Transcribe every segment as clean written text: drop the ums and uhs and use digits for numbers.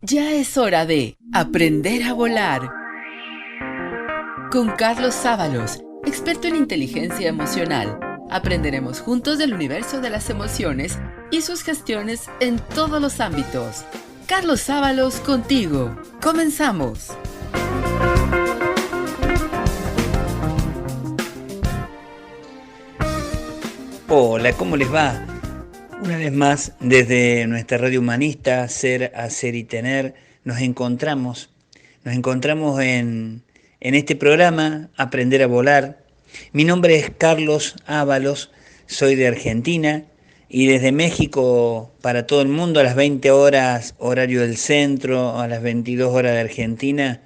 Ya es hora de aprender a volar. Con Carlos Sábalos, experto en inteligencia emocional, aprenderemos juntos del universo de las emociones y sus gestiones en todos los ámbitos. Carlos Sábalos contigo. ¡Comenzamos! Hola, ¿cómo les va? Una vez más, desde nuestra radio humanista, Ser, Hacer y Tener, nos encontramos en este programa, Aprender a Volar. Mi nombre es Carlos Ábalos, soy de Argentina y desde México para todo el mundo a las 20 horas horario del centro, a las 22 horas de Argentina,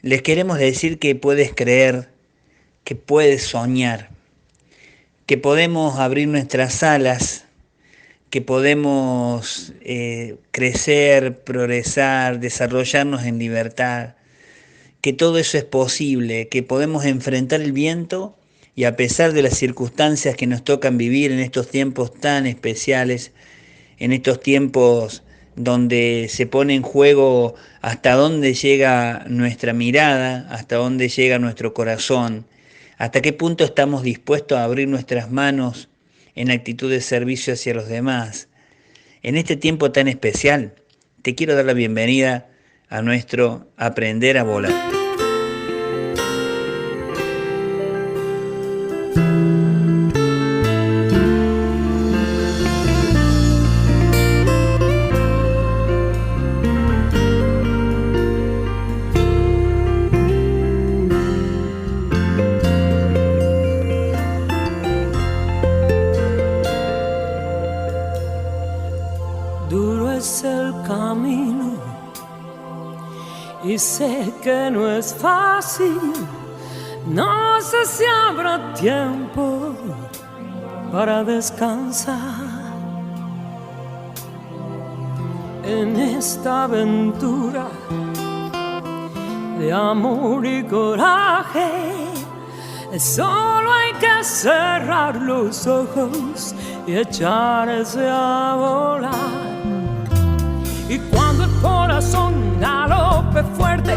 les queremos decir que puedes creer, que puedes soñar, que podemos abrir nuestras alas, que podemos crecer, progresar, desarrollarnos en libertad, que todo eso es posible, que podemos enfrentar el viento y a pesar de las circunstancias que nos tocan vivir en estos tiempos tan especiales, en estos tiempos donde se pone en juego hasta dónde llega nuestra mirada, hasta dónde llega nuestro corazón, hasta qué punto estamos dispuestos a abrir nuestras manos en actitud de servicio hacia los demás. En este tiempo tan especial, te quiero dar la bienvenida a nuestro Aprender a Volar. Y sé que no es fácil, no sé si habrá tiempo para descansar en esta aventura de amor y coraje. Solo hay que cerrar los ojos y echarse a volar. Y cuando el corazón galope fuerte,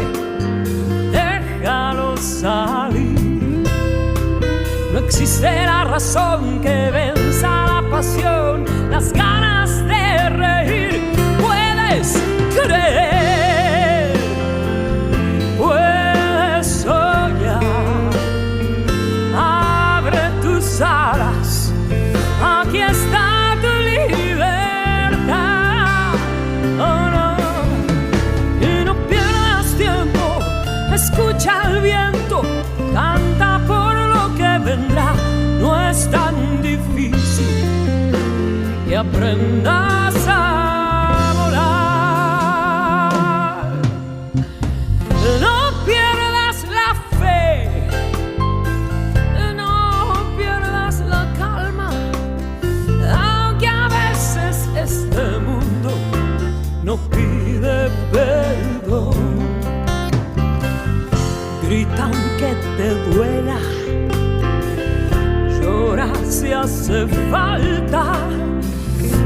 déjalo salir. No existe la razón que venza la pasión, las ganas de reír. Puedes creer, puedes soñar. Abre tus alas, aquí está. Escucha el viento, canta por lo que vendrá. No es tan difícil que aprendas a volar. No pierdas la fe, no pierdas la calma, aunque a veces este mundo no pide perdón. Grita aunque te duela, llora si hace falta,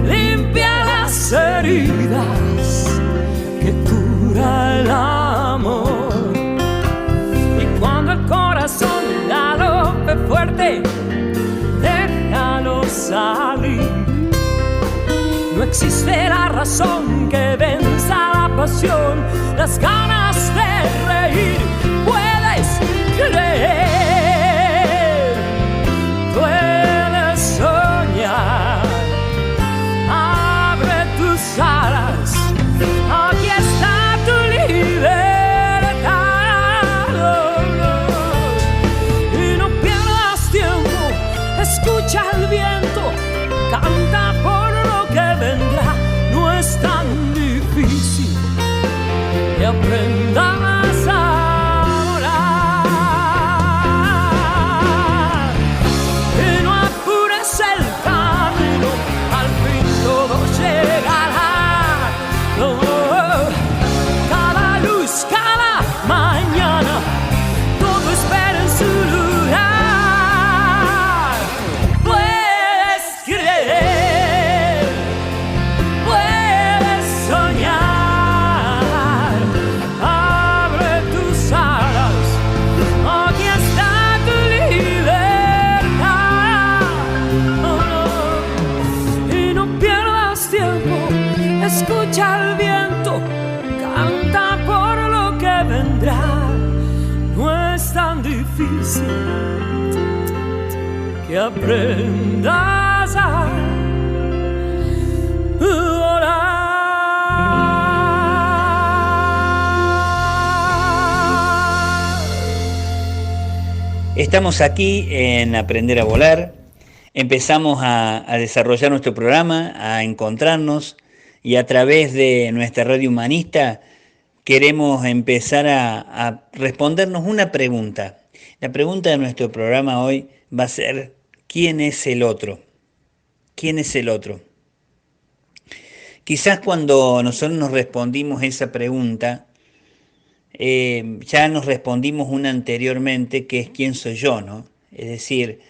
limpia las heridas que cura el amor. Y cuando el corazón galope fuerte, déjalo salir. No existe la razón que venza la pasión, las ganas de reír. Puedes creer, puedes soñar. Abre tus alas, aquí está tu libertad. Y no pierdas tiempo, escucha el viento, canta por lo que vendrá. No es tan difícil que aprendas a soñar. el viento canta por lo que vendrá. No es tan difícil que aprendas a volar. Estamos aquí en Aprender a Volar. Empezamos a desarrollar nuestro programa, a encontrarnos, y a través de nuestra radio humanista queremos empezar a respondernos una pregunta. La pregunta de nuestro programa hoy va a ser: ¿quién es el otro? ¿Quién es el otro? Quizás cuando nosotros nos respondimos esa pregunta, ya nos respondimos una anteriormente, que es ¿quién soy yo?, ¿no? Es decir,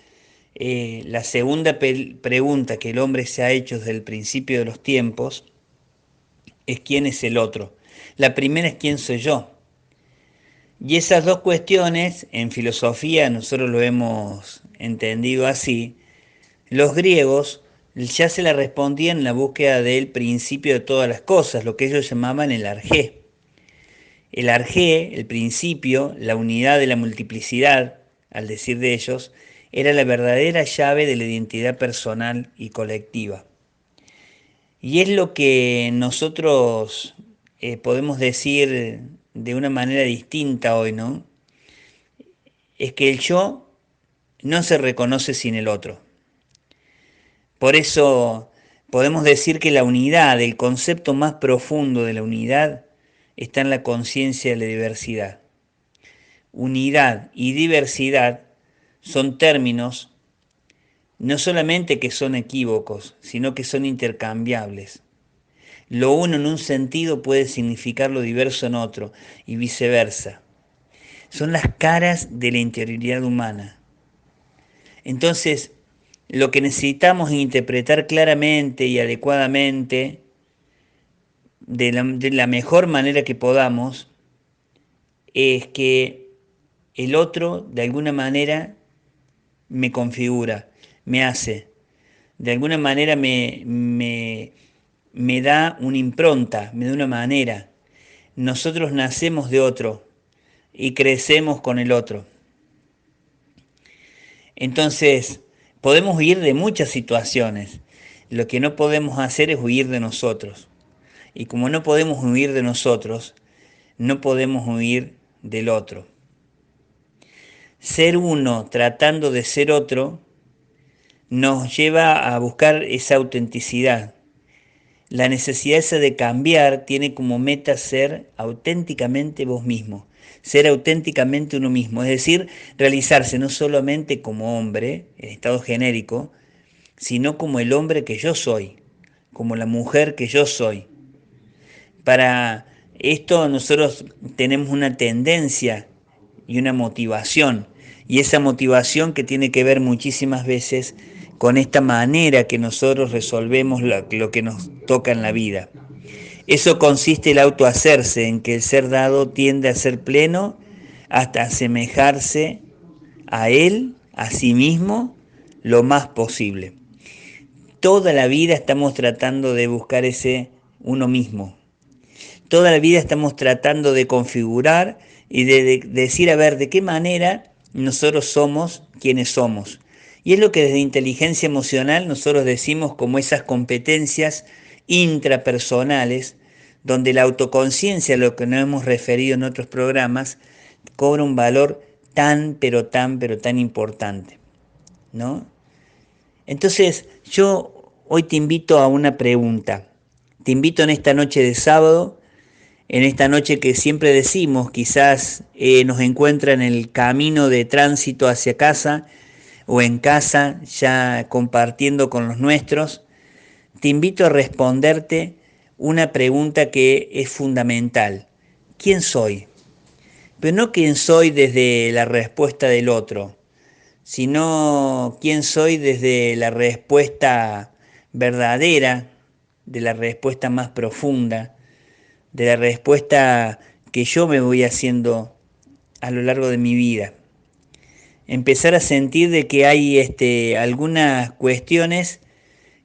la segunda pregunta que el hombre se ha hecho desde el principio de los tiempos es ¿quién es el otro? La primera es ¿quién soy yo? Y esas dos cuestiones, en filosofía nosotros lo hemos entendido así. Los griegos ya se la respondían en la búsqueda del principio de todas las cosas, lo que ellos llamaban el arjé. El arjé, el principio, la unidad de la multiplicidad, al decir de ellos, era la verdadera llave de la identidad personal y colectiva. Y es lo que nosotros podemos decir de una manera distinta hoy, ¿no? Es que el yo no se reconoce sin el otro. Por eso podemos decir que la unidad, el concepto más profundo de la unidad, está en la conciencia de la diversidad. Unidad y diversidad son términos no solamente que son equívocos, sino que son intercambiables. Lo uno en un sentido puede significar lo diverso en otro, y viceversa. Son las caras de la interioridad humana. Entonces, lo que necesitamos interpretar claramente y adecuadamente, de la mejor manera que podamos, es que el otro de alguna manera me configura, me hace, de alguna manera me da una impronta, me da una manera. Nosotros nacemos de otro y crecemos con el otro. Entonces, podemos huir de muchas situaciones. Lo que no podemos hacer es huir de nosotros. Y como no podemos huir de nosotros, no podemos huir del otro. Ser uno tratando de ser otro nos lleva a buscar esa autenticidad. La necesidad esa de cambiar tiene como meta ser auténticamente vos mismo, ser auténticamente uno mismo, es decir, realizarse no solamente como hombre, en estado genérico, sino como el hombre que yo soy, como la mujer que yo soy. Para esto nosotros tenemos una tendencia y una motivación, y esa motivación que tiene que ver muchísimas veces con esta manera que nosotros resolvemos lo que nos toca en la vida. Eso consiste el autohacerse, en que el ser dado tiende a ser pleno hasta asemejarse a él, a sí mismo, lo más posible. Toda la vida estamos tratando de buscar ese uno mismo. Toda la vida estamos tratando de configurar y de decir, a ver, de qué manera nosotros somos quienes somos. Y es lo que desde inteligencia emocional nosotros decimos como esas competencias intrapersonales, donde la autoconciencia, a lo que nos hemos referido en otros programas, cobra un valor tan importante, ¿no? Entonces, yo hoy te invito a una pregunta. Te invito en esta noche de sábado, en esta noche que siempre decimos, quizás nos encuentra en el camino de tránsito hacia casa o en casa, ya compartiendo con los nuestros. Te invito a responderte una pregunta que es fundamental. ¿Quién soy? Pero no quién soy desde la respuesta del otro, sino quién soy desde la respuesta verdadera, de la respuesta más profunda, de la respuesta que yo me voy haciendo a lo largo de mi vida. Empezar a sentir de que hay algunas cuestiones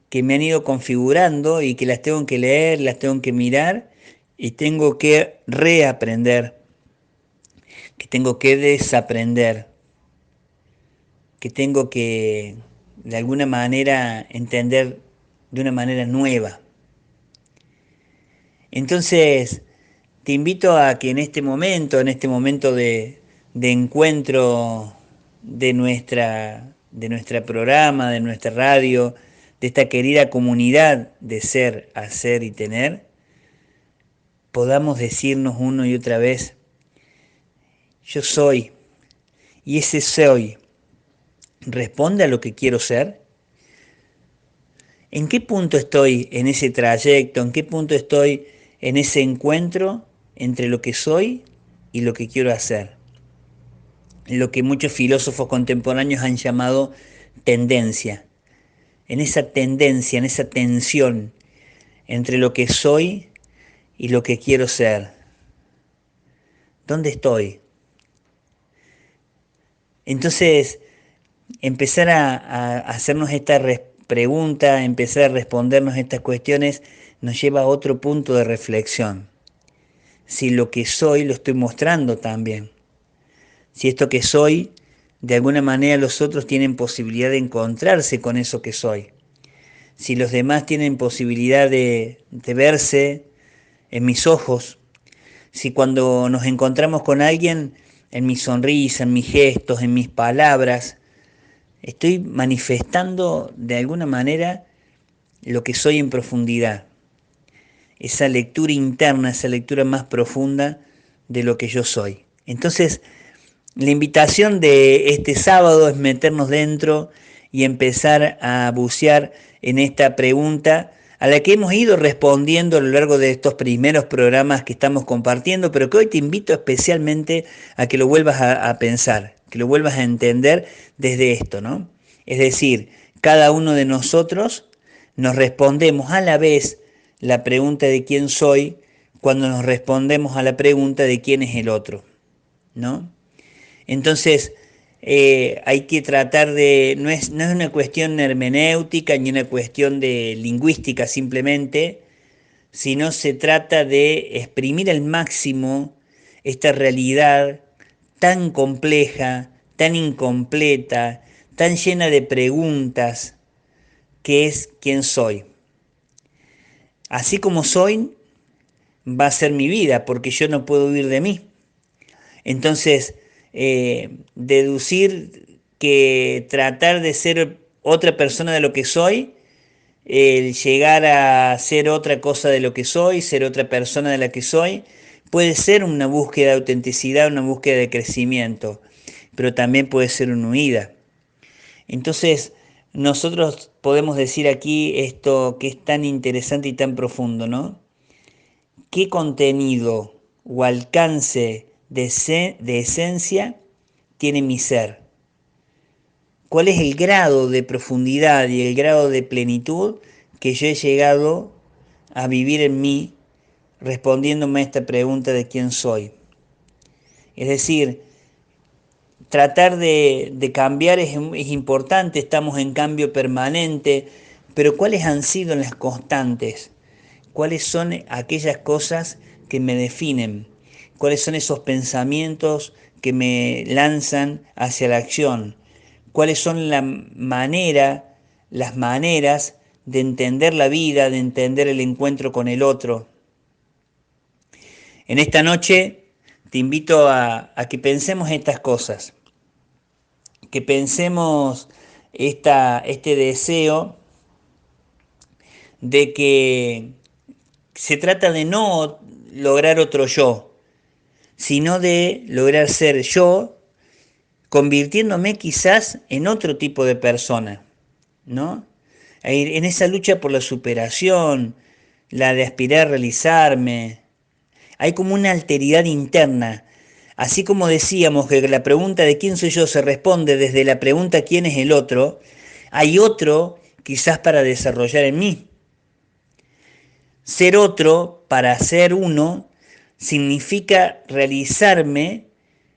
que me han ido configurando y que las tengo que leer, las tengo que mirar y tengo que reaprender, que tengo que desaprender, que tengo que de alguna manera entender de una manera nueva. Entonces, te invito a que en este momento de encuentro de nuestra programa, de nuestra radio, de esta querida comunidad de ser, hacer y tener, podamos decirnos uno y otra vez, yo soy, y ese soy, ¿responde a lo que quiero ser? ¿En qué punto estoy en ese trayecto? ¿En qué punto estoy en ese encuentro entre lo que soy y lo que quiero hacer? Lo que muchos filósofos contemporáneos han llamado tendencia. En esa tendencia, en esa tensión entre lo que soy y lo que quiero ser. ¿Dónde estoy? Entonces, empezar a hacernos esta pregunta, empezar a respondernos estas cuestiones, nos lleva a otro punto de reflexión. Si lo que soy lo estoy mostrando también. Si esto que soy, de alguna manera los otros tienen posibilidad de encontrarse con eso que soy. Si los demás tienen posibilidad de verse en mis ojos. Si cuando nos encontramos con alguien, en mi sonrisa, en mis gestos, en mis palabras, estoy manifestando de alguna manera lo que soy en profundidad. Esa lectura interna, esa lectura más profunda de lo que yo soy. Entonces, la invitación de este sábado es meternos dentro y empezar a bucear en esta pregunta a la que hemos ido respondiendo a lo largo de estos primeros programas que estamos compartiendo, pero que hoy te invito especialmente a que lo vuelvas a pensar, que lo vuelvas a entender desde esto, ¿no? Es decir, cada uno de nosotros nos respondemos a la vez la pregunta de quién soy cuando nos respondemos a la pregunta de quién es el otro, ¿no? Entonces, hay que tratar de, no es una cuestión hermenéutica ni una cuestión de lingüística simplemente, sino se trata de exprimir al máximo esta realidad tan compleja, tan incompleta, tan llena de preguntas, que es quién soy. Así como soy, va a ser mi vida, porque yo no puedo huir de mí. Entonces, deducir que tratar de ser otra persona de lo que soy, el llegar a ser otra cosa de lo que soy, ser otra persona de la que soy, puede ser una búsqueda de autenticidad, una búsqueda de crecimiento, pero también puede ser una huida. Entonces, nosotros podemos decir aquí esto que es tan interesante y tan profundo, ¿no? ¿Qué contenido o alcance de esencia tiene mi ser? ¿Cuál es el grado de profundidad y el grado de plenitud que yo he llegado a vivir en mí respondiéndome a esta pregunta de quién soy? Es decir, tratar de cambiar es importante, estamos en cambio permanente, pero ¿cuáles han sido las constantes? ¿Cuáles son aquellas cosas que me definen? ¿Cuáles son esos pensamientos que me lanzan hacia la acción? ¿Cuáles son las maneras de entender la vida, de entender el encuentro con el otro? En esta noche te invito a que pensemos estas cosas, que pensemos este deseo de que se trata de no lograr otro yo, sino de lograr ser yo, convirtiéndome quizás en otro tipo de persona, ¿no? En esa lucha por la superación, la de aspirar a realizarme, hay como una alteridad interna. Así como decíamos que la pregunta de quién soy yo se responde desde la pregunta quién es el otro, hay otro quizás para desarrollar en mí. Ser otro para ser uno significa realizarme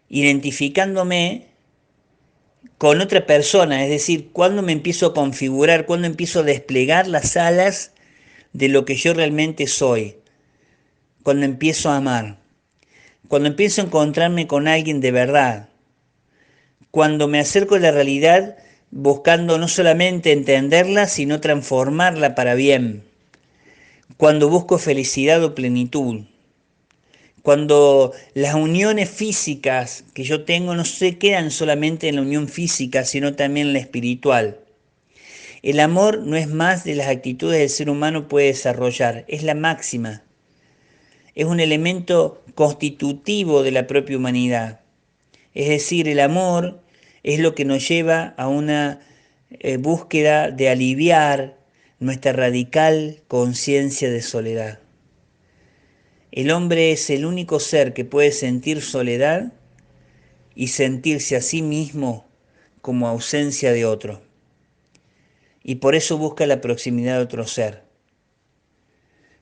identificándome con otra persona, es decir, cuando me empiezo a configurar, cuando empiezo a desplegar las alas de lo que yo realmente soy, cuando empiezo a amar, cuando empiezo a encontrarme con alguien de verdad, cuando me acerco a la realidad buscando no solamente entenderla, sino transformarla para bien, cuando busco felicidad o plenitud, cuando las uniones físicas que yo tengo no se quedan solamente en la unión física, sino también en la espiritual. El amor no es más de las actitudes que el ser humano puede desarrollar, es la máxima. Es un elemento constitutivo de la propia humanidad. Es decir, el amor es lo que nos lleva a una búsqueda de aliviar nuestra radical conciencia de soledad. El hombre es el único ser que puede sentir soledad y sentirse a sí mismo como ausencia de otro. Y por eso busca la proximidad de otro ser.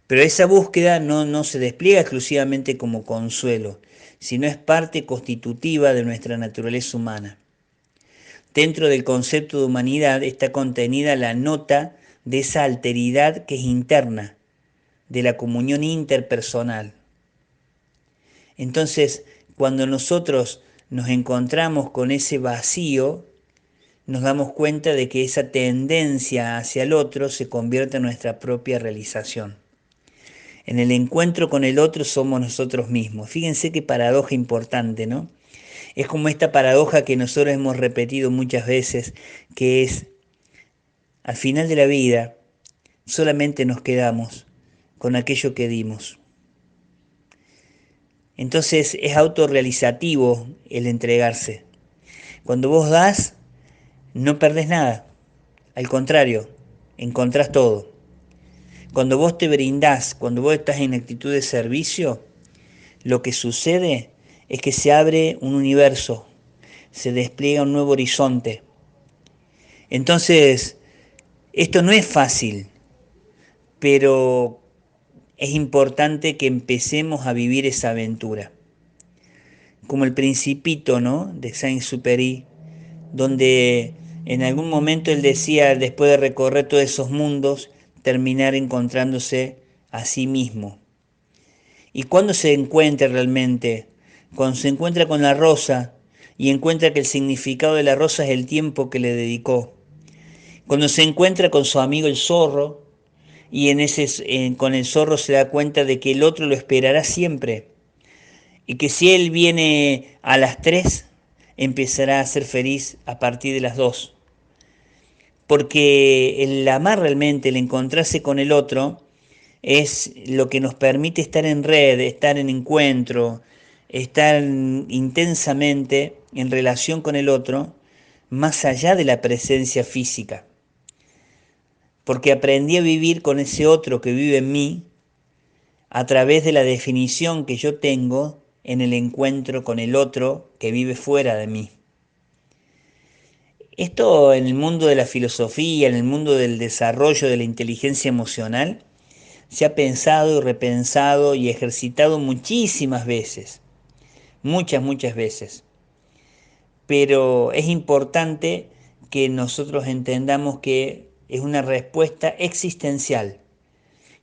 Pero esa búsqueda no se despliega exclusivamente como consuelo, sino es parte constitutiva de nuestra naturaleza humana. Dentro del concepto de humanidad está contenida la nota de esa alteridad que es interna, de la comunión interpersonal. Entonces, cuando nosotros nos encontramos con ese vacío, nos damos cuenta de que esa tendencia hacia el otro se convierte en nuestra propia realización. En el encuentro con el otro somos nosotros mismos. Fíjense qué paradoja importante, ¿no? Es como esta paradoja que nosotros hemos repetido muchas veces, que es, al final de la vida, solamente nos quedamos con aquello que dimos. Entonces es autorrealizativo el entregarse. Cuando vos das, no perdés nada. Al contrario, encontrás todo. Cuando vos te brindás, cuando vos estás en actitud de servicio, lo que sucede es que se abre un universo, se despliega un nuevo horizonte. Entonces, esto no es fácil, pero es importante que empecemos a vivir esa aventura. Como el Principito, ¿no?, de Saint-Exupéry, donde en algún momento él decía, después de recorrer todos esos mundos, terminar encontrándose a sí mismo. Y cuando se encuentra realmente, cuando se encuentra con la rosa y encuentra que el significado de la rosa es el tiempo que le dedicó, cuando se encuentra con su amigo el zorro y con el zorro se da cuenta de que el otro lo esperará siempre y que si él viene a las 3, empezará a ser feliz a partir de las 2. Porque el amar realmente, el encontrarse con el otro, es lo que nos permite estar en red, estar en encuentro, estar intensamente en relación con el otro, más allá de la presencia física. Porque aprendí a vivir con ese otro que vive en mí a través de la definición que yo tengo en el encuentro con el otro que vive fuera de mí. Esto en el mundo de la filosofía, en el mundo del desarrollo de la inteligencia emocional, se ha pensado y repensado y ejercitado muchísimas veces, muchas veces. Pero es importante que nosotros entendamos que es una respuesta existencial,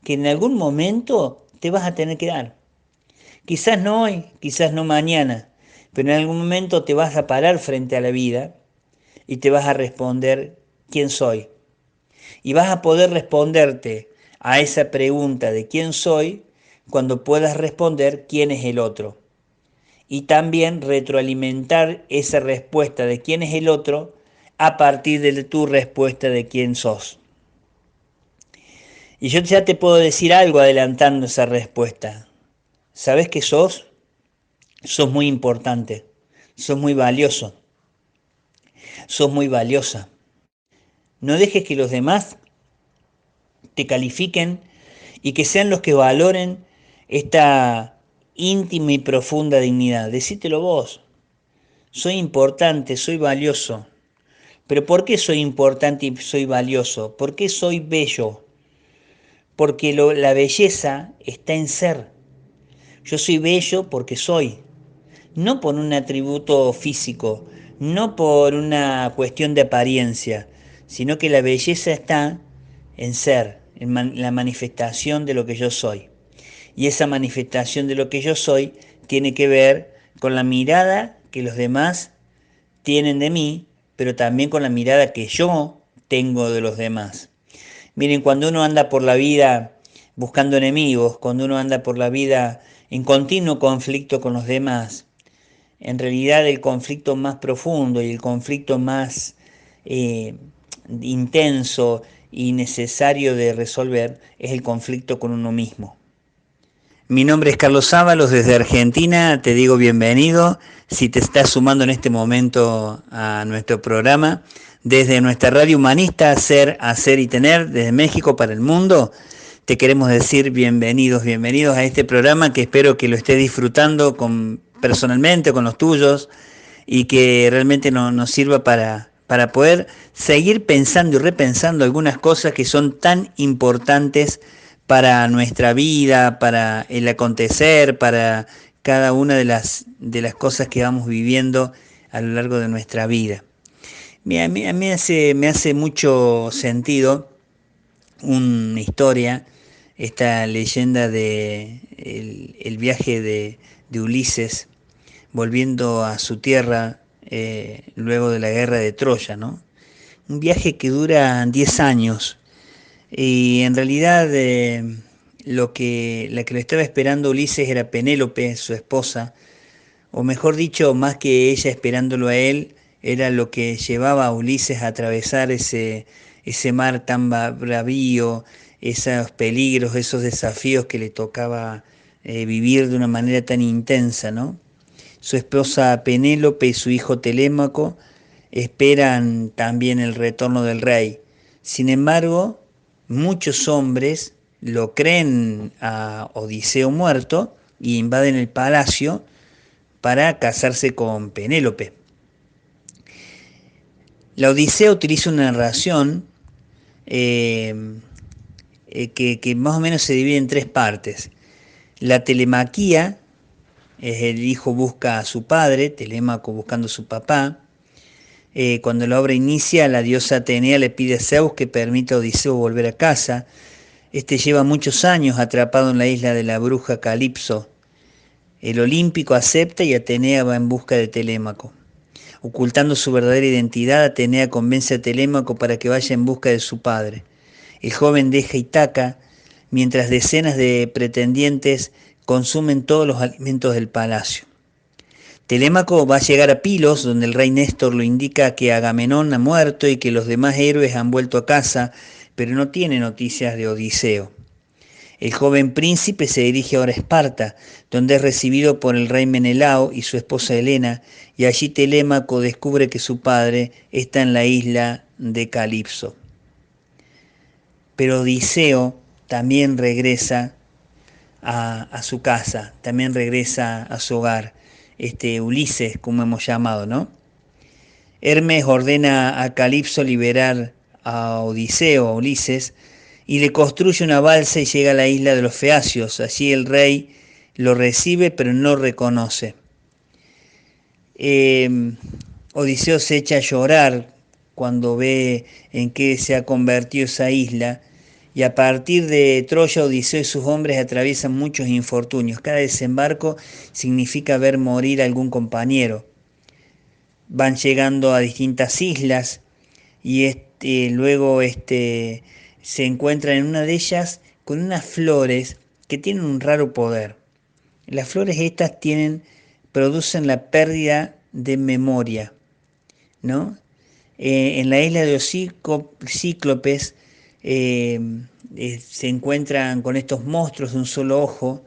que en algún momento te vas a tener que dar. Quizás no hoy, quizás no mañana, pero en algún momento te vas a parar frente a la vida y te vas a responder quién soy. Y vas a poder responderte a esa pregunta de quién soy cuando puedas responder quién es el otro. Y también retroalimentar esa respuesta de quién es el otro a partir de tu respuesta de quién sos. Y yo ya te puedo decir algo adelantando esa respuesta. ¿Sabes qué sos? Sos muy importante, sos muy valioso, sos muy valiosa. No dejes que los demás te califiquen y que sean los que valoren esta íntima y profunda dignidad. Decítelo vos. Soy importante, soy valioso. ¿Pero por qué soy importante y soy valioso? ¿Por qué soy bello? Porque la belleza está en ser. Yo soy bello porque soy. No por un atributo físico, no por una cuestión de apariencia, sino que la belleza está en ser, en la manifestación de lo que yo soy. Y esa manifestación de lo que yo soy tiene que ver con la mirada que los demás tienen de mí, pero también con la mirada que yo tengo de los demás. Miren, cuando uno anda por la vida buscando enemigos, cuando uno anda por la vida en continuo conflicto con los demás, en realidad el conflicto más profundo y el conflicto más intenso y necesario de resolver es el conflicto con uno mismo. Mi nombre es Carlos Sábalos desde Argentina, te digo bienvenido si te estás sumando en este momento a nuestro programa desde nuestra radio humanista Ser, Hacer y Tener, desde México para el mundo. Te queremos decir bienvenidos a este programa que espero que lo estés disfrutando personalmente con los tuyos y que realmente nos sirva para poder seguir pensando y repensando algunas cosas que son tan importantes para nuestra vida, para el acontecer, para cada una de las cosas que vamos viviendo a lo largo de nuestra vida. Mira, a mí me hace mucho sentido una historia, esta leyenda de el viaje de Ulises volviendo a su tierra luego de la guerra de Troya, ¿no? Un viaje que dura 10 años. Y en realidad la que lo estaba esperando Ulises era Penélope, su esposa, o mejor dicho, más que ella esperándolo a él, era lo que llevaba a Ulises a atravesar ese mar tan bravío, esos peligros, esos desafíos que le tocaba vivir de una manera tan intensa, ¿no? Su esposa Penélope y su hijo Telémaco esperan también el retorno del rey. Sin embargo, muchos hombres lo creen a Odiseo muerto y invaden el palacio para casarse con Penélope. La Odisea utiliza una narración que más o menos se divide en 3 partes. La telemaquía, es el hijo busca a su padre, Telémaco buscando a su papá. Cuando la obra inicia, la diosa Atenea le pide a Zeus que permita a Odiseo volver a casa. Este lleva muchos años atrapado en la isla de la bruja Calipso. El olímpico acepta y Atenea va en busca de Telémaco. Ocultando su verdadera identidad, Atenea convence a Telémaco para que vaya en busca de su padre. El joven deja Ítaca, mientras decenas de pretendientes consumen todos los alimentos del palacio. Telémaco va a llegar a Pilos, donde el rey Néstor lo indica que Agamenón ha muerto y que los demás héroes han vuelto a casa, pero no tiene noticias de Odiseo. El joven príncipe se dirige ahora a Esparta, donde es recibido por el rey Menelao y su esposa Helena, y allí Telémaco descubre que su padre está en la isla de Calipso. Pero Odiseo también regresa a su casa, también regresa a su hogar. Ulises, como hemos llamado, ¿no? Hermes ordena a Calipso liberar a Odiseo, a Ulises, y le construye una balsa y llega a la isla de los Feacios. Allí el rey lo recibe, pero no reconoce. Odiseo se echa a llorar cuando ve en qué se ha convertido esa isla, y a partir de Troya, Odiseo y sus hombres atraviesan muchos infortunios. Cada desembarco significa ver morir a algún compañero. Van llegando a distintas islas y luego se encuentran en una de ellas con unas flores que tienen un raro poder. Las flores estas producen la pérdida de memoria, ¿no? En la isla de los cíclopes se encuentran con estos monstruos de un solo ojo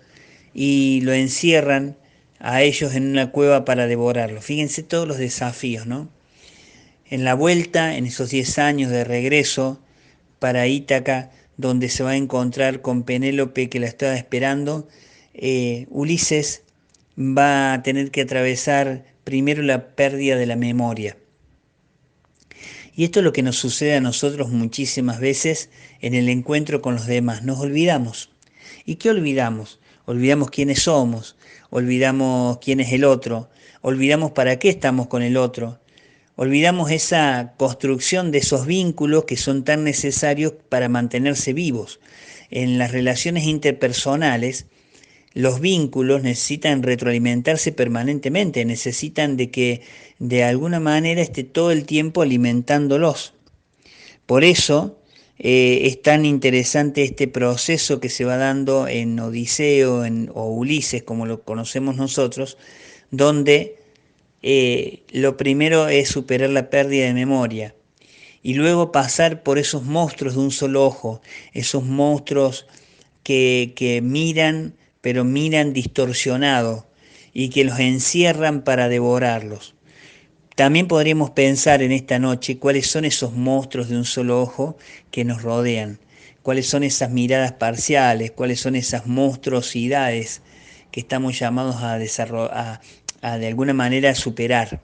y lo encierran a ellos en una cueva para devorarlos. Fíjense todos los desafíos, ¿no? En la vuelta, en esos 10 años de regreso para Ítaca, donde se va a encontrar con Penélope que la estaba esperando, Ulises va a tener que atravesar primero la pérdida de la memoria. Y esto es lo que nos sucede a nosotros muchísimas veces en el encuentro con los demás. Nos olvidamos. ¿Y qué olvidamos? Olvidamos quiénes somos, olvidamos quién es el otro, olvidamos para qué estamos con el otro, Olvidamos esa construcción de esos vínculos que son tan necesarios para mantenerse vivos. En las relaciones interpersonales, los vínculos necesitan retroalimentarse permanentemente, necesitan de que de alguna manera esté todo el tiempo alimentándolos. Por eso es tan interesante este proceso que se va dando en Odiseo o Ulises, como lo conocemos nosotros, donde lo primero es superar la pérdida de memoria y luego pasar por esos monstruos de un solo ojo, esos monstruos que miran, pero miran distorsionado y que los encierran para devorarlos. También podríamos pensar en esta noche cuáles son esos monstruos de un solo ojo que nos rodean, cuáles son esas miradas parciales, cuáles son esas monstruosidades que estamos llamados a de alguna manera superar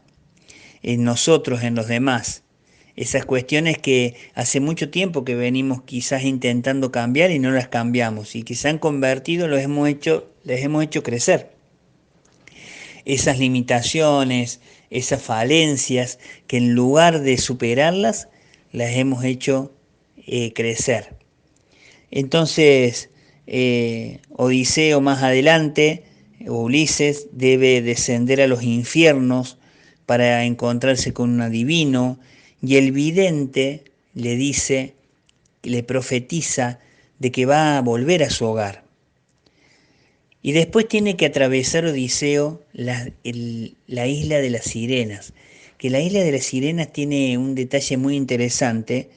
en nosotros, en los demás. Esas cuestiones que hace mucho tiempo que venimos quizás intentando cambiar y no las cambiamos y que se han convertido, les hemos hecho crecer. Esas limitaciones, esas falencias que en lugar de superarlas, las hemos hecho crecer. Entonces, Odiseo más adelante, Ulises, debe descender a los infiernos para encontrarse con un adivino, y el vidente le dice, le profetiza de que va a volver a su hogar. Y después tiene que atravesar Odiseo la isla de las sirenas, que la isla de las sirenas tiene un detalle muy interesante,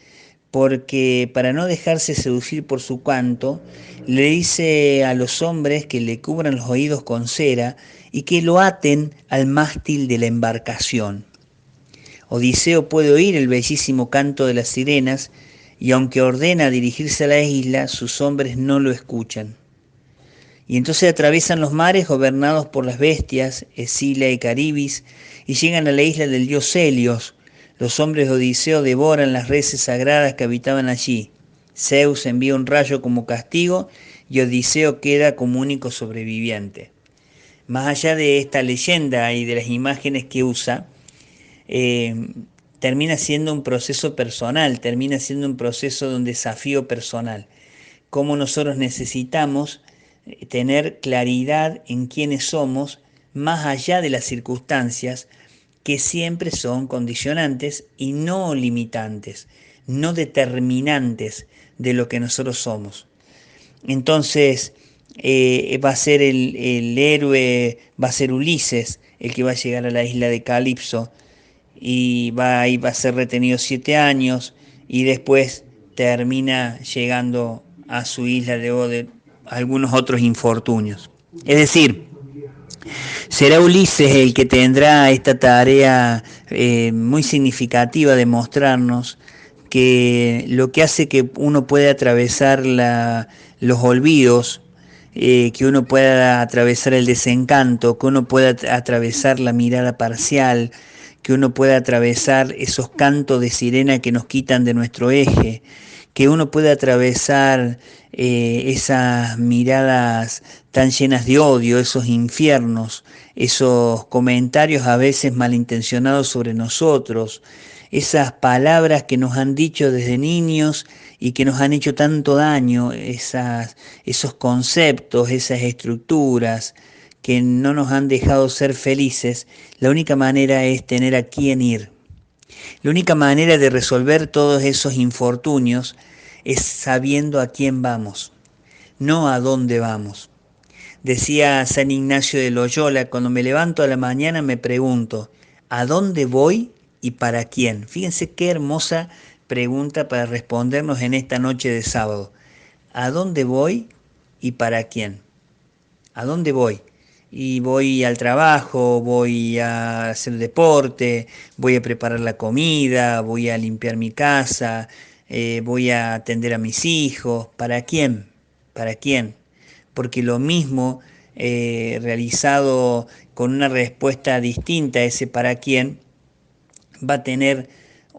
porque para no dejarse seducir por su canto, le dice a los hombres que le cubran los oídos con cera y que lo aten al mástil de la embarcación. Odiseo puede oír el bellísimo canto de las sirenas y aunque ordena dirigirse a la isla, sus hombres no lo escuchan. Y entonces atraviesan los mares gobernados por las bestias, Escila y Caribis, y llegan a la isla del dios Helios. Los hombres de Odiseo devoran las reses sagradas que habitaban allí. Zeus envía un rayo como castigo y Odiseo queda como único sobreviviente. Más allá de esta leyenda y de las imágenes que usa, termina siendo un proceso personal, termina siendo un proceso de un desafío personal. Cómo nosotros necesitamos tener claridad en quiénes somos, más allá de las circunstancias, que siempre son condicionantes y no limitantes, no determinantes de lo que nosotros somos. Entonces va a ser el héroe, va a ser Ulises el que va a llegar a la isla de Calipso y va a ser retenido 7 años y después termina llegando a su isla de algunos otros infortunios. Es decir, será Ulises el que tendrá esta tarea muy significativa de mostrarnos que lo que hace que uno pueda atravesar los olvidos, que uno pueda atravesar el desencanto, que uno pueda atravesar la mirada parcial, que uno pueda atravesar esos cantos de sirena que nos quitan de nuestro eje, que uno pueda atravesar esas miradas tan llenas de odio, esos infiernos, esos comentarios a veces malintencionados sobre nosotros, esas palabras que nos han dicho desde niños y que nos han hecho tanto daño, esos conceptos, esas estructuras que no nos han dejado ser felices. La única manera es tener a quién ir. La única manera de resolver todos esos infortunios es sabiendo a quién vamos, no a dónde vamos. Decía San Ignacio de Loyola, cuando me levanto a la mañana me pregunto, ¿a dónde voy y para quién? Fíjense qué hermosa pregunta para respondernos en esta noche de sábado. ¿A dónde voy y para quién? ¿A dónde voy? Y voy al trabajo, voy a hacer deporte, voy a preparar la comida, voy a limpiar mi casa, voy a atender a mis hijos. ¿Para quién? ¿Para quién? Porque lo mismo realizado con una respuesta distinta a ese para quién va a tener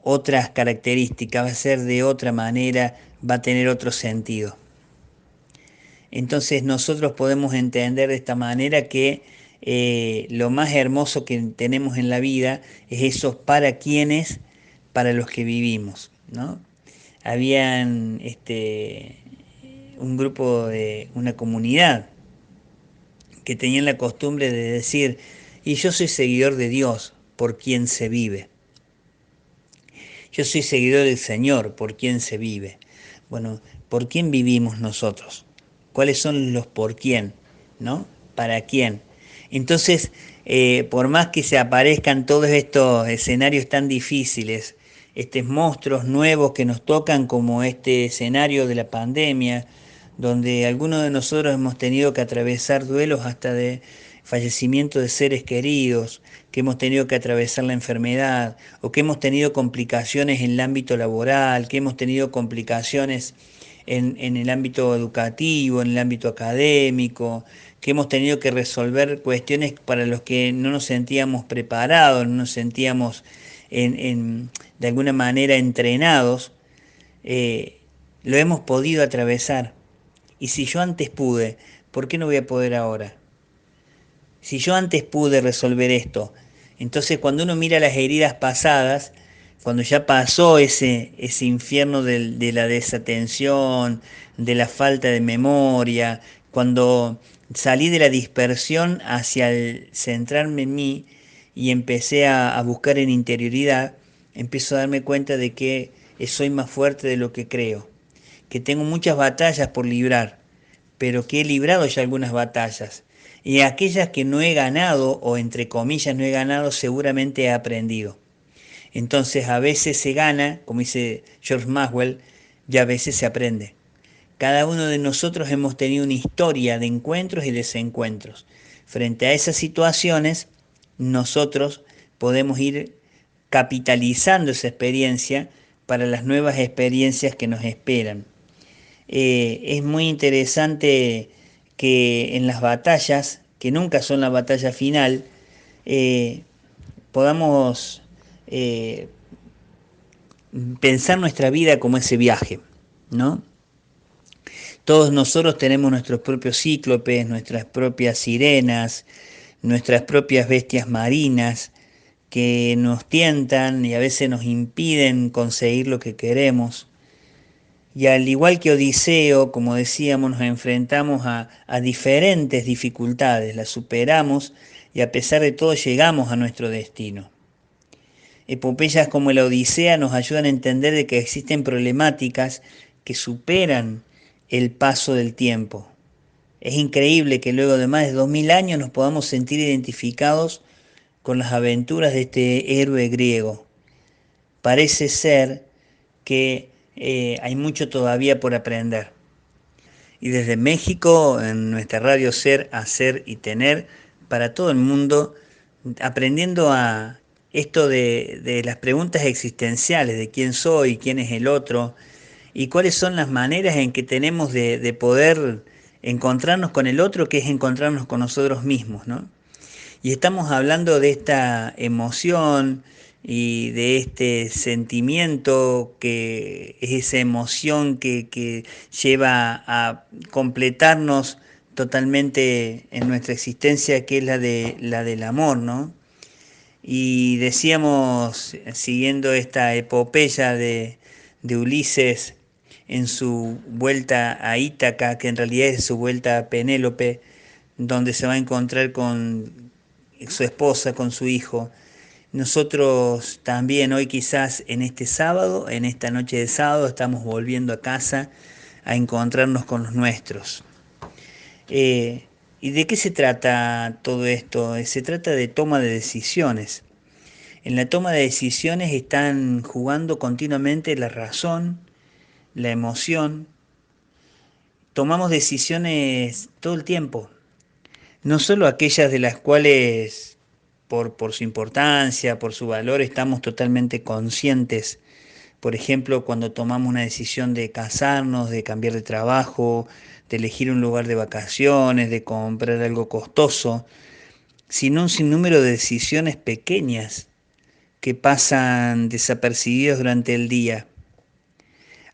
otras características, va a ser de otra manera, va a tener otro sentido. Entonces nosotros podemos entender de esta manera que lo más hermoso que tenemos en la vida es esos para quienes, para los que vivimos, ¿no? Habían un grupo de una comunidad que tenían la costumbre de decir, y yo soy seguidor de Dios, por quien se vive. Yo soy seguidor del Señor, por quien se vive. Bueno, ¿por quién vivimos nosotros? ¿Cuáles son los por quién? ¿No? ¿Para quién? Entonces, por más que se aparezcan todos estos escenarios tan difíciles, estos monstruos nuevos que nos tocan, como este escenario de la pandemia, donde algunos de nosotros hemos tenido que atravesar duelos hasta de fallecimiento de seres queridos, que hemos tenido que atravesar la enfermedad, o que hemos tenido complicaciones en el ámbito laboral, que hemos tenido complicaciones en el ámbito educativo, en el ámbito académico, que hemos tenido que resolver cuestiones para los que no nos sentíamos preparados, no nos sentíamos de alguna manera entrenados, lo hemos podido atravesar. Y si yo antes pude, ¿por qué no voy a poder ahora? Si yo antes pude resolver esto, entonces cuando uno mira las heridas pasadas, cuando ya pasó ese infierno de la desatención, de la falta de memoria, cuando salí de la dispersión hacia el centrarme en mí y empecé a buscar en interioridad, empiezo a darme cuenta de que soy más fuerte de lo que creo, que tengo muchas batallas por librar, pero que he librado ya algunas batallas. Y aquellas que no he ganado, o entre comillas no he ganado, seguramente he aprendido. Entonces a veces se gana, como dice George Maxwell, y a veces se aprende. Cada uno de nosotros hemos tenido una historia de encuentros y desencuentros. Frente a esas situaciones, nosotros podemos ir capitalizando esa experiencia para las nuevas experiencias que nos esperan. Es muy interesante que en las batallas, que nunca son la batalla final, podamos pensar nuestra vida como ese viaje, ¿no? Todos nosotros tenemos nuestros propios cíclopes, nuestras propias sirenas, nuestras propias bestias marinas que nos tientan y a veces nos impiden conseguir lo que queremos. Y al igual que Odiseo, como decíamos, nos enfrentamos a diferentes dificultades, las superamos y a pesar de todo llegamos a nuestro destino. Epopeyas como la Odisea nos ayudan a entender de que existen problemáticas que superan el paso del tiempo. Es increíble que luego de más de 2000 años nos podamos sentir identificados con las aventuras de este héroe griego. Parece ser que hay mucho todavía por aprender. Y desde México, en nuestra radio Ser, Hacer y Tener, para todo el mundo, aprendiendo a esto de las preguntas existenciales, de quién soy, quién es el otro, y cuáles son las maneras en que tenemos de poder encontrarnos con el otro, que es encontrarnos con nosotros mismos, ¿no? Y estamos hablando de esta emoción y de este sentimiento, que es esa emoción que lleva a completarnos totalmente en nuestra existencia, que es la del amor, ¿no? Y decíamos, siguiendo esta epopeya de Ulises en su vuelta a Ítaca, que en realidad es su vuelta a Penélope, donde se va a encontrar con su esposa, con su hijo. Nosotros también hoy, quizás en este sábado, en esta noche de sábado, estamos volviendo a casa a encontrarnos con los nuestros. ¿Y de qué se trata todo esto? Se trata de toma de decisiones. En la toma de decisiones están jugando continuamente la razón, la emoción. Tomamos decisiones todo el tiempo, no solo aquellas de las cuales por su importancia, por su valor, estamos totalmente conscientes. Por ejemplo, cuando tomamos una decisión de casarnos, de cambiar de trabajo, de elegir un lugar de vacaciones, de comprar algo costoso, sino un sinnúmero de decisiones pequeñas que pasan desapercibidas durante el día.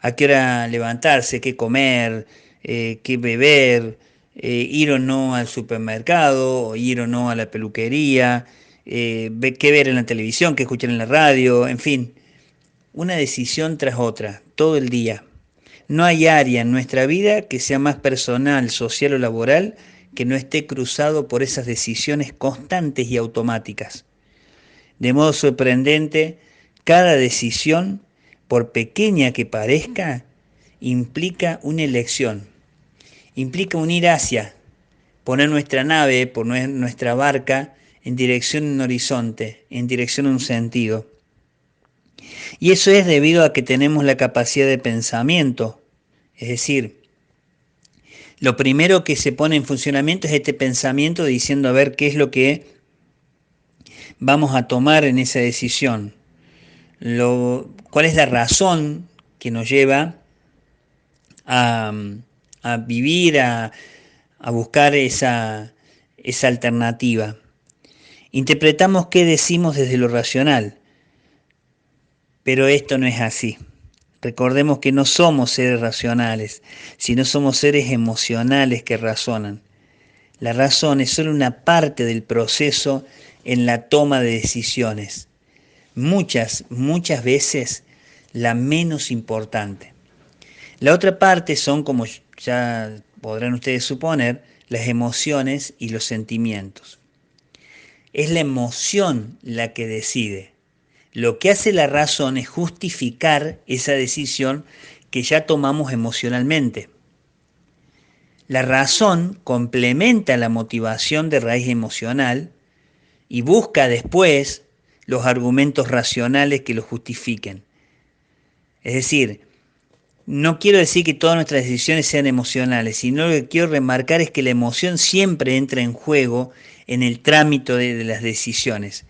A qué hora levantarse, qué comer, qué beber, ir o no al supermercado, o ir o no a la peluquería, qué ver en la televisión, qué escuchar en la radio, en fin, una decisión tras otra, todo el día. No hay área en nuestra vida que sea más personal, social o laboral que no esté cruzado por esas decisiones constantes y automáticas. De modo sorprendente, cada decisión, por pequeña que parezca, implica una elección, implica unir hacia, poner nuestra nave, poner nuestra barca en dirección a un horizonte, en dirección a un sentido. Y eso es debido a que tenemos la capacidad de pensamiento, es decir, lo primero que se pone en funcionamiento es este pensamiento diciendo a ver qué es lo que vamos a tomar en esa decisión, cuál es la razón que nos lleva a vivir, a buscar esa alternativa. Interpretamos qué decimos desde lo racional, pero esto no es así. Recordemos que no somos seres racionales, sino somos seres emocionales que razonan. La razón es solo una parte del proceso en la toma de decisiones. Muchas veces la menos importante. La otra parte son, como ya podrán ustedes suponer, las emociones y los sentimientos. Es la emoción la que decide. Lo que hace la razón es justificar esa decisión que ya tomamos emocionalmente. La razón complementa la motivación de raíz emocional y busca después los argumentos racionales que lo justifiquen. Es decir, no quiero decir que todas nuestras decisiones sean emocionales, sino lo que quiero remarcar es que la emoción siempre entra en juego en el trámite de las decisiones.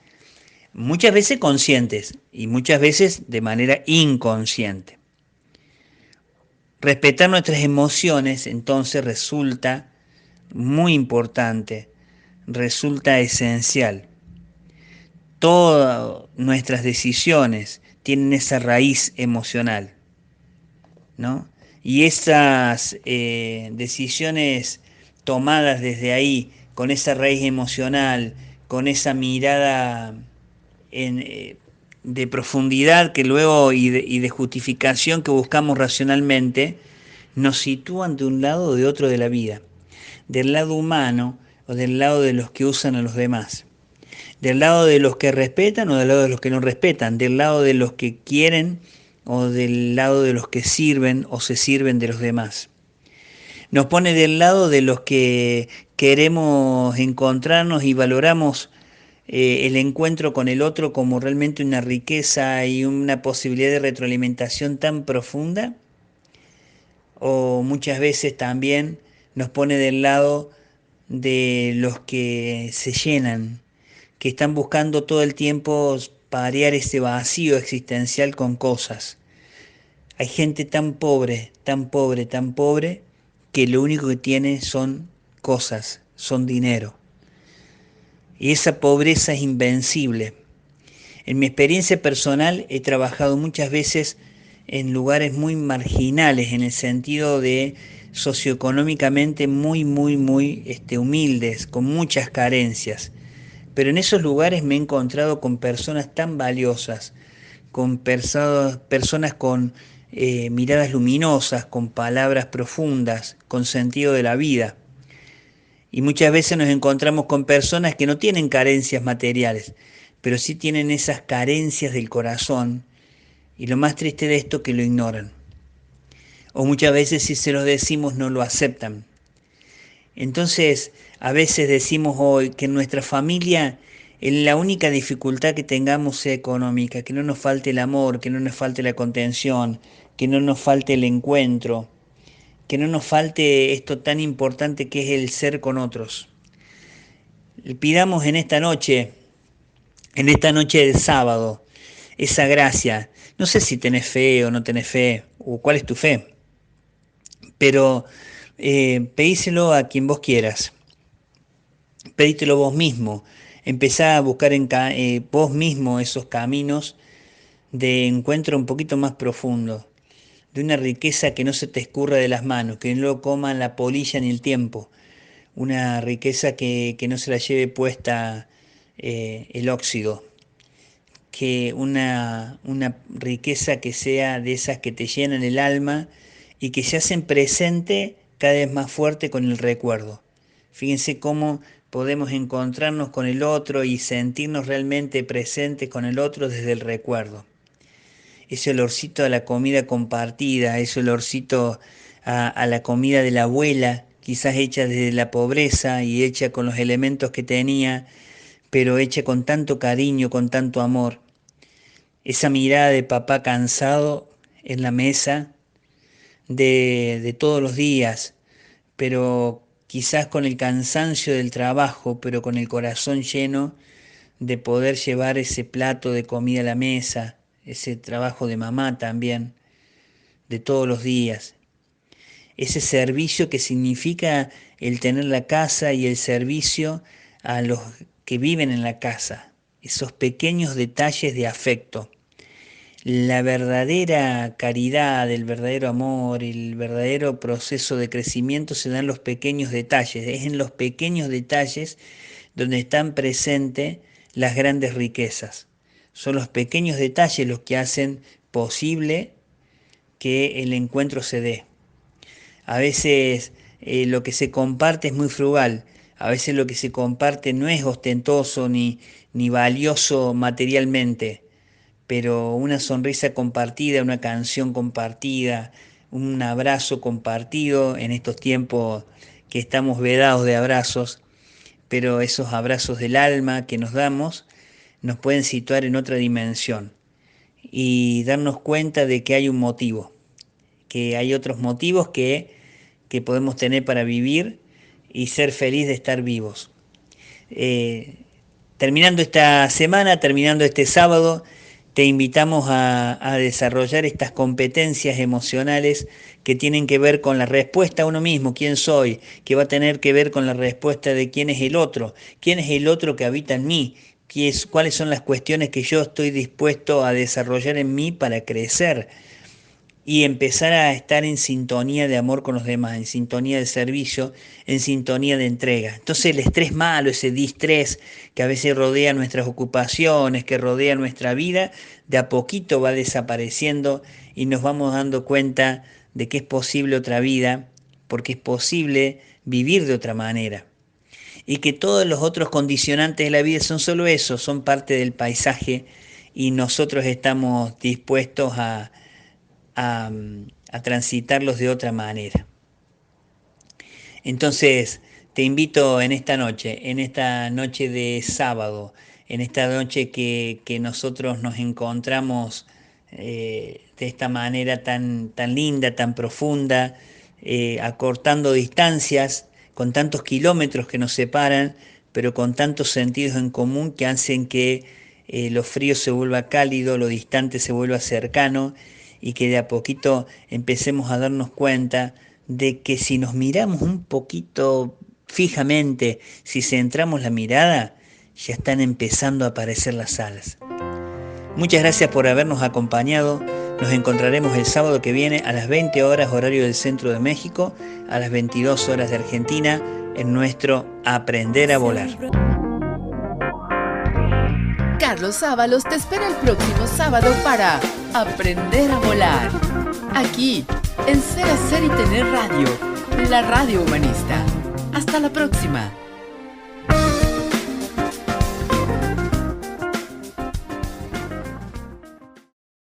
Muchas veces conscientes y muchas veces de manera inconsciente. Respetar nuestras emociones entonces resulta muy importante, resulta esencial. Todas nuestras decisiones tienen esa raíz emocional, ¿no? Y esas decisiones tomadas desde ahí, con esa raíz emocional, con esa mirada de profundidad que luego y de justificación que buscamos racionalmente, nos sitúan de un lado o de otro de la vida, del lado humano o del lado de los que usan a los demás, del lado de los que respetan o del lado de los que no respetan, del lado de los que quieren o del lado de los que sirven o se sirven de los demás. Nos pone del lado de los que queremos encontrarnos y valoramos el encuentro con el otro como realmente una riqueza y una posibilidad de retroalimentación tan profunda, o muchas veces también nos pone del lado de los que se llenan, que están buscando todo el tiempo parear ese vacío existencial con cosas. Hay gente tan pobre, que lo único que tiene son cosas, son dinero. Y esa pobreza es invencible. En mi experiencia personal he trabajado muchas veces en lugares muy marginales, en el sentido de socioeconómicamente muy humildes, con muchas carencias. Pero en esos lugares me he encontrado con personas tan valiosas, con personas con miradas luminosas, con palabras profundas, con sentido de la vida. Y muchas veces nos encontramos con personas que no tienen carencias materiales, pero sí tienen esas carencias del corazón. Y lo más triste de esto es que lo ignoran. O muchas veces si se los decimos no lo aceptan. Entonces, a veces decimos hoy que en nuestra familia la única dificultad que tengamos sea económica, que no nos falte el amor, que no nos falte la contención, que no nos falte el encuentro, que no nos falte esto tan importante que es el ser con otros. Pidamos en esta noche de sábado, esa gracia. No sé si tenés fe o no tenés fe, o cuál es tu fe, pero pedíselo a quien vos quieras. Pedítelo vos mismo. Empezá a buscar vos mismo esos caminos de encuentro un poquito más profundo, de una riqueza que no se te escurra de las manos, que no lo coman la polilla ni el tiempo, una riqueza que no se la lleve puesta el óxido, que una riqueza que sea de esas que te llenan el alma y que se hacen presente cada vez más fuerte con el recuerdo. Fíjense cómo podemos encontrarnos con el otro y sentirnos realmente presentes con el otro desde el recuerdo. Ese olorcito a la comida compartida, ese olorcito a la comida de la abuela, quizás hecha desde la pobreza y hecha con los elementos que tenía, pero hecha con tanto cariño, con tanto amor. Esa mirada de papá cansado en la mesa de todos los días, pero quizás con el cansancio del trabajo, pero con el corazón lleno de poder llevar ese plato de comida a la mesa, ese trabajo de mamá también, de todos los días. Ese servicio que significa el tener la casa y el servicio a los que viven en la casa, esos pequeños detalles de afecto. La verdadera caridad, el verdadero amor, el verdadero proceso de crecimiento se da en los pequeños detalles. Es en los pequeños detalles donde están presentes las grandes riquezas. Son los pequeños detalles los que hacen posible que el encuentro se dé. A veces lo que se comparte es muy frugal. A veces lo que se comparte no es ostentoso ni valioso materialmente, pero una sonrisa compartida, una canción compartida, un abrazo compartido en estos tiempos que estamos vedados de abrazos, pero esos abrazos del alma que nos damos nos pueden situar en otra dimensión y darnos cuenta de que hay un motivo, que hay otros motivos que podemos tener para vivir y ser feliz de estar vivos. Terminando esta semana, terminando este sábado, te invitamos a desarrollar estas competencias emocionales que tienen que ver con la respuesta a uno mismo, quién soy, que va a tener que ver con la respuesta de quién es el otro que habita en mí, cuáles son las cuestiones que yo estoy dispuesto a desarrollar en mí para crecer y empezar a estar en sintonía de amor con los demás, en sintonía de servicio, en sintonía de entrega. Entonces el estrés malo, ese distrés que a veces rodea nuestras ocupaciones, que rodea nuestra vida, de a poquito va desapareciendo y nos vamos dando cuenta de que es posible otra vida, porque es posible vivir de otra manera. Y que todos los otros condicionantes de la vida son solo eso, son parte del paisaje y nosotros estamos dispuestos a transitarlos de otra manera. Entonces te invito en esta noche de sábado, en esta noche que nosotros nos encontramos de esta manera tan linda, tan profunda, acortando distancias, con tantos kilómetros que nos separan, pero con tantos sentidos en común que hacen que lo frío se vuelva cálido, lo distante se vuelva cercano, y que de a poquito empecemos a darnos cuenta de que si nos miramos un poquito fijamente, si centramos la mirada, ya están empezando a aparecer las alas. Muchas gracias por habernos acompañado. Nos encontraremos el sábado que viene a las 20 horas horario del Centro de México, a las 22 horas de Argentina, en nuestro Aprender a Volar. Carlos Ábalos te espera el próximo sábado para Aprender a Volar. Aquí, en Ser, Hacer y Tener Radio, la radio humanista. Hasta la próxima.